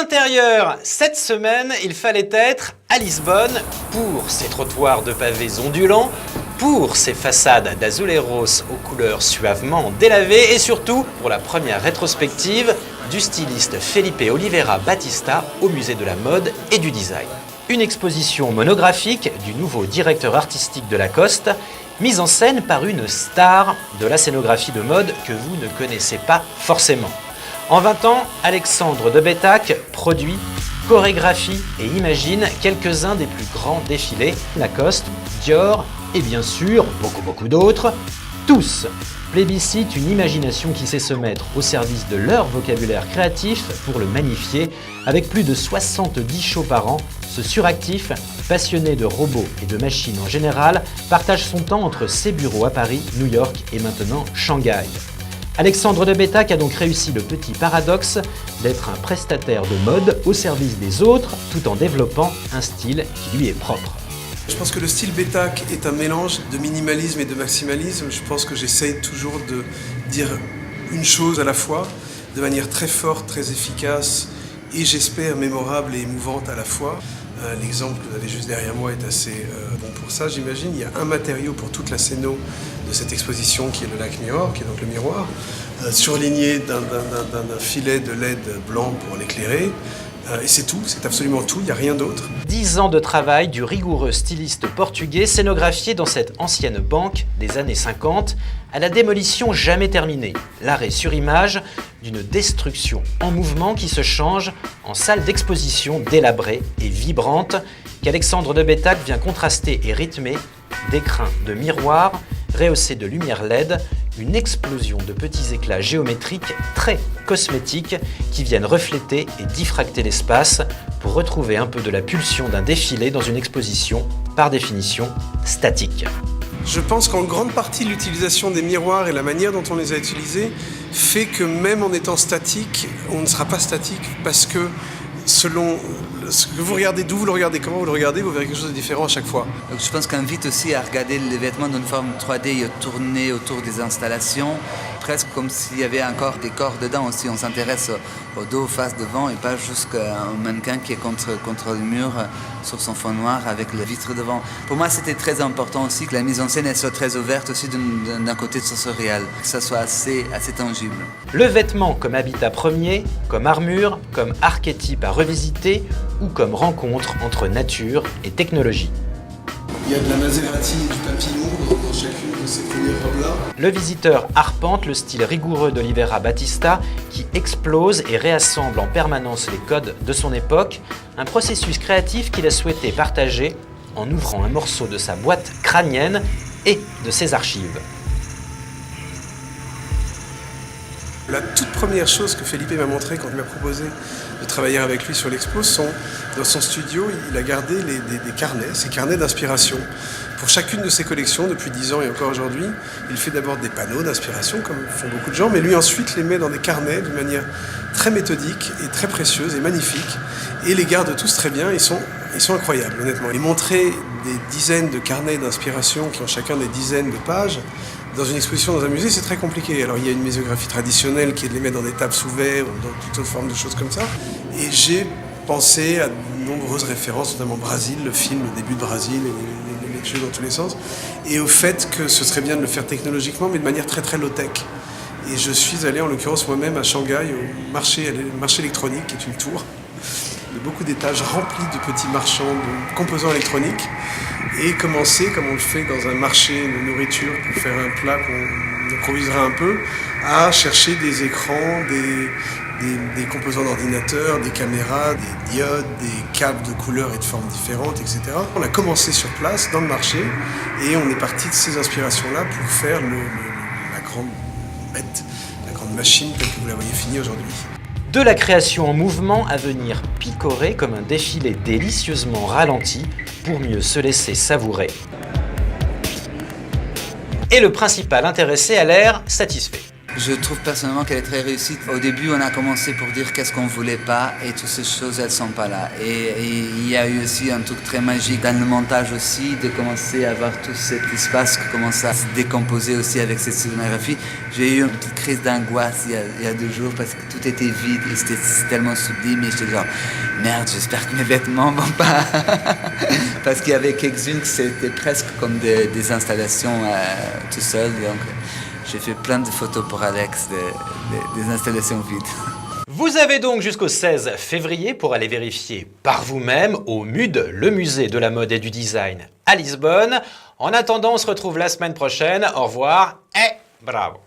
intérieur, cette semaine, il fallait être à Lisbonne pour ses trottoirs de pavés ondulants, pour ses façades d'azuleros aux couleurs suavement délavées et surtout pour la première rétrospective du styliste Felipe Oliveira Batista au musée de la mode et du design. Une exposition monographique du nouveau directeur artistique de Lacoste, mise en scène par une star de la scénographie de mode que vous ne connaissez pas forcément. En 20 ans, Alexandre de Betac produit, chorégraphie et imagine quelques-uns des plus grands défilés Lacoste, Dior et bien sûr beaucoup d'autres. Tous plébiscitent une imagination qui sait se mettre au service de leur vocabulaire créatif pour le magnifier. Avec plus de 70 shows par an, ce suractif, passionné de robots et de machines en général, partage son temps entre ses bureaux à Paris, New York et maintenant Shanghai. Alexandre de Betac a donc réussi le petit paradoxe d'être un prestataire de mode au service des autres tout en développant un style qui lui est propre. Je pense que le style Betac est un mélange de minimalisme et de maximalisme. Je pense que j'essaye toujours de dire une chose à la fois, de manière très forte, très efficace et j'espère mémorable et émouvante à la fois. L'exemple que vous avez juste derrière moi est assez bon pour ça, j'imagine. Il y a un matériau pour toute la scéno de cette exposition qui est le lac Mirror, qui est donc le miroir, surligné d'un filet de LED blanc pour l'éclairer. Et c'est tout, c'est absolument tout, il n'y a rien d'autre. 10 ans de travail du rigoureux styliste portugais scénographié dans cette ancienne banque des années 50 à la démolition jamais terminée, l'arrêt sur image d'une destruction en mouvement qui se change en salle d'exposition délabrée et vibrante qu'Alexandre de Betac vient contraster et rythmer d'écrins de miroirs, rehaussés de lumière LED, une explosion de petits éclats géométriques très cosmétiques qui viennent refléter et diffracter l'espace pour retrouver un peu de la pulsion d'un défilé dans une exposition, par définition, statique. Je pense qu'en grande partie, l'utilisation des miroirs et la manière dont on les a utilisés fait que même en étant statique, on ne sera pas statique parce que selon ce que vous regardez, d'où vous le regardez, comment vous le regardez, vous verrez quelque chose de différent à chaque fois. Donc je pense qu'on invite aussi à regarder les vêtements d'une forme 3D et tourner autour des installations, presque comme s'il y avait encore des corps dedans aussi. On s'intéresse au dos, face, devant et pas juste un mannequin qui est contre le mur sur son fond noir avec les vitres devant. Pour moi, c'était très important aussi que la mise en scène elle soit très ouverte aussi d'un côté sensoriel, que ça soit assez tangible. Le vêtement comme habitat premier, comme armure, comme archétype à revisiter ou comme rencontre entre nature et technologie. Il y a de la Maserati et du papillon dans chacune de ces premières robes-là. Le visiteur arpente le style rigoureux d'Oliveira Batista qui explose et réassemble en permanence les codes de son époque, un processus créatif qu'il a souhaité partager en ouvrant un morceau de sa boîte crânienne et de ses archives. La toute première chose que Felipe m'a montré quand il m'a proposé de travailler avec lui sur l'expo, dans son studio, il a gardé des carnets, ses carnets d'inspiration. Pour chacune de ses collections, depuis 10 ans et encore aujourd'hui, il fait d'abord des panneaux d'inspiration, comme font beaucoup de gens, mais lui ensuite les met dans des carnets d'une manière très méthodique et très précieuse et magnifique, et les garde tous très bien, ils sont incroyables, honnêtement. Il montrait des dizaines de carnets d'inspiration qui ont chacun des dizaines de pages. Dans une exposition dans un musée, c'est très compliqué. Alors il y a une muséographie traditionnelle qui est de les mettre dans des tables sous verre ou dans toutes autres formes de choses comme ça. Et j'ai pensé à de nombreuses références, notamment Brésil, le film, le début de Brésil, et les jeux dans tous les sens. Et au fait que ce serait bien de le faire technologiquement, mais de manière très low-tech. Et je suis allé en l'occurrence moi-même à Shanghai, au marché électronique, qui est une tour, de beaucoup d'étages remplis de petits marchands de composants électroniques. Et commencer, comme on le fait dans un marché de nourriture pour faire un plat qu'on improvisera un peu, à chercher des écrans, des composants d'ordinateur, des caméras, des diodes, des câbles de couleurs et de formes différentes, etc. On a commencé sur place, dans le marché, et on est parti de ces inspirations-là pour faire la grande bête, la grande machine telle que vous la voyez finie aujourd'hui. De la création en mouvement à venir picorer comme un défilé délicieusement ralenti pour mieux se laisser savourer. Et le principal intéressé a l'air satisfait. Je trouve personnellement qu'elle est très réussie. Au début, on a commencé pour dire qu'est-ce qu'on voulait pas et toutes ces choses, elles sont pas là. Et il y a eu aussi un truc très magique dans le montage aussi, de commencer à avoir tout cet espace qui commence à se décomposer aussi avec cette scénographie. J'ai eu une petite crise d'angoisse il y a 2 jours parce que tout était vide et c'était tellement sublime et j'étais genre merde, j'espère que mes vêtements vont pas. Parce qu'il y avait quelques-unes que c'était presque comme des installations tout seul. Donc, j'ai fait plein de photos pour Alex, des installations vides. Vous avez donc jusqu'au 16 février pour aller vérifier par vous-même au MUD, le musée de la mode et du design à Lisbonne. En attendant, on se retrouve la semaine prochaine. Au revoir et bravo!